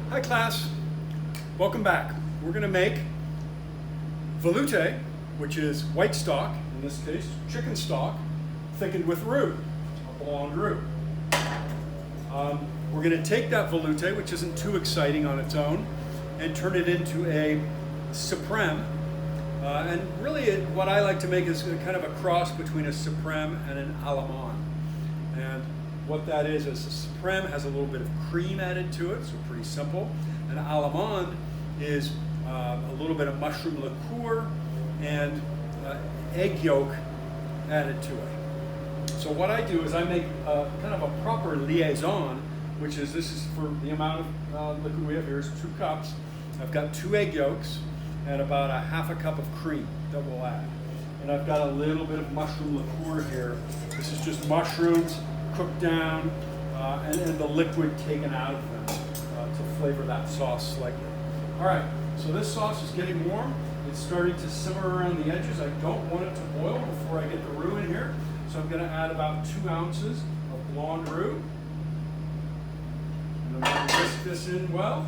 Hi class, welcome back. We're going to make velouté, which is white stock, in this case chicken stock, thickened with roux, a blonde roux. We're going to take that velouté, which isn't too exciting on its own, and turn it into a supreme. And really what I like to make is kind of a cross between a supreme and an allemande. And what that is a supreme has a little bit of cream added to it, so pretty simple. An allemande is a little bit of mushroom liqueur and egg yolk added to it. So what I do is I make kind of a proper liaison, which is, this is for the amount of liquid we have here is 2 cups. I've got 2 egg yolks and about a half a cup of cream that we'll add. And I've got a little bit of mushroom liqueur here. This is just mushrooms cooked down and the liquid taken out of them to flavor that sauce slightly. All right, so this sauce is getting warm. It's starting to simmer around the edges. I don't want it to boil before I get the roux in here. So I'm going to add about 2 ounces of blonde roux. And I'm going to whisk this in well.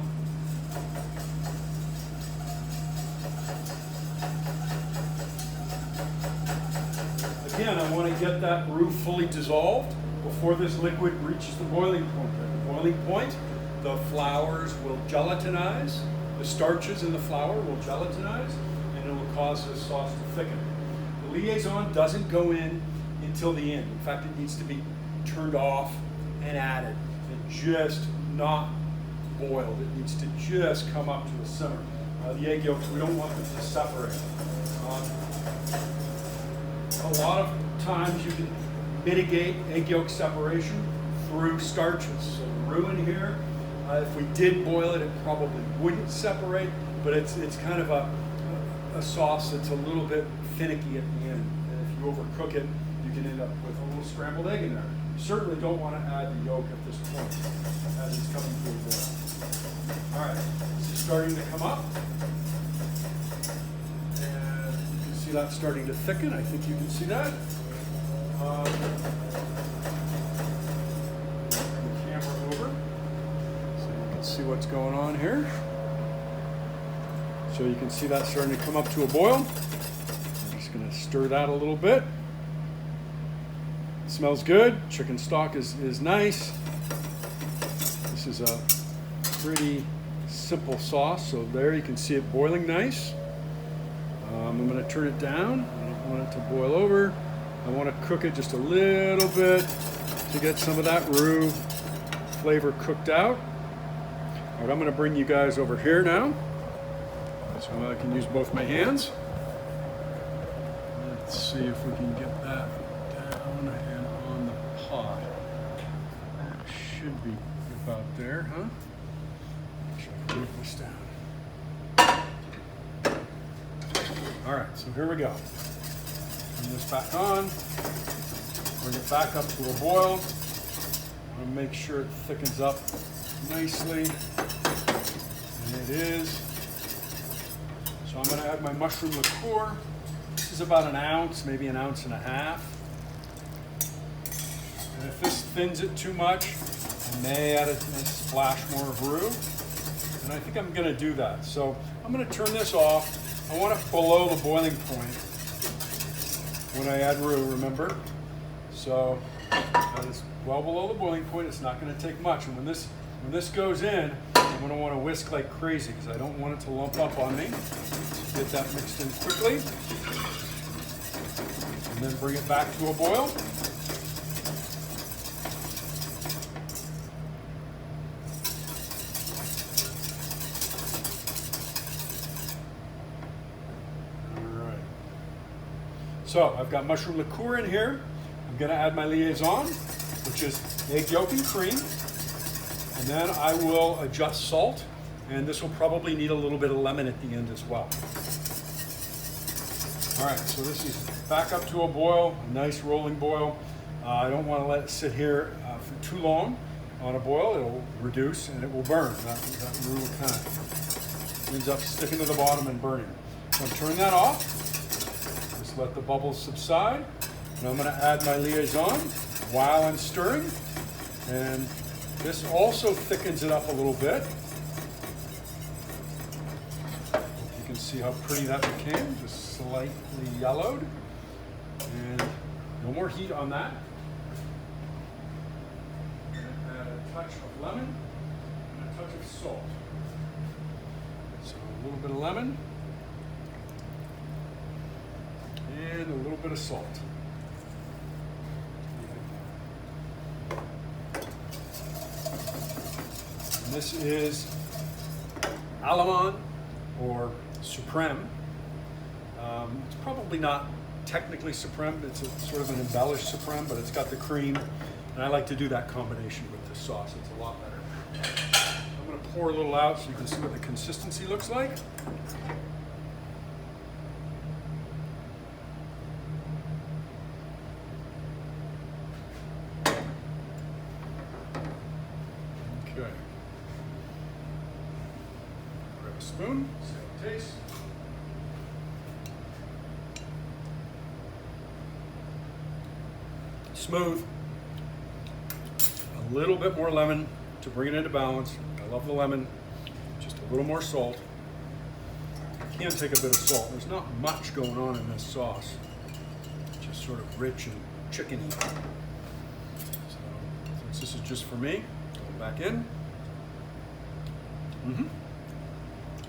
Again, I want to get that roux fully dissolved before this liquid reaches the boiling point. At the boiling point, the flours will gelatinize, the starches in the flour will gelatinize, and it will cause the sauce to thicken. The liaison doesn't go in until the end. In fact, it needs to be turned off and added, and just not boiled. It needs to just come up to a simmer. The egg yolks, we don't want them to separate. A lot of times you can mitigate egg yolk separation through starches. So the roux in here, if we did boil it, it probably wouldn't separate, but it's kind of a sauce that's a little bit finicky at the end. And if you overcook it, you can end up with a little scrambled egg in there. You certainly don't want to add the yolk at this point as it's coming to a boil. All right, this is starting to come up. See that starting to thicken. I think you can see that. Bring the camera over so you can see what's going on here. So you can see that starting to come up to a boil. I'm just going to stir that a little bit. It smells good. Chicken stock is nice. This is a pretty simple sauce. So there you can see it boiling nice. I'm going to turn it down. I don't want it to boil over. I want to cook it just a little bit to get some of that roux flavor cooked out. All right, I'm going to bring you guys over here now so I can use both my hands. Let's see if we can get that down and on the pot. That should be about there, huh? Should I move this down? All right, so here we go. Turn this back on. Bring it back up to a boil. I want to make sure it thickens up nicely. And it is. So I'm going to add my mushroom liqueur. This is about 1 ounce, maybe 1.5 ounces. And if this thins it too much, I may add a splash more of roux. And I think I'm going to do that. So I'm going to turn this off. I want it below the boiling point when I add roux, remember? So it's well below the boiling point. It's not going to take much. And when this goes in, I'm going to want to whisk like crazy because I don't want it to lump up on me. Get that mixed in quickly. And then bring it back to a boil. So I've got mushroom liqueur in here. I'm going to add my liaison, which is egg yolk and cream. And then I will adjust salt. And this will probably need a little bit of lemon at the end as well. All right, so this is back up to a boil, a nice rolling boil. I don't want to let it sit here for too long on a boil. It'll reduce and it will burn. That roux kind of ends up sticking to the bottom and burning. So I'm turning that off. Let the bubbles subside, and I'm going to add my liaison while I'm stirring, and this also thickens it up a little bit. can see how pretty that became, just slightly yellowed. And no more heat on that. And add a touch of lemon and a touch of salt. So a little bit of lemon and a little bit of salt. And this is Alamand or Supreme. It's probably not technically Supreme, it's a sort of an embellished Supreme, but it's got the cream, and I like to do that combination with the sauce. It's a lot better. I'm going to pour a little out so you can see what the consistency looks like. Okay. Grab a spoon, see how it tastes. Smooth. A little bit more lemon to bring it into balance. I love the lemon. Just a little more salt. You can take a bit of salt. There's not much going on in this sauce. It's just sort of rich and chickeny. So since this is just for me, go back in.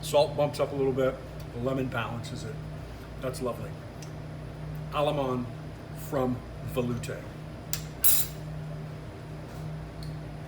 Salt bumps up a little bit. The lemon balances it. That's lovely. Alamand from Velouté.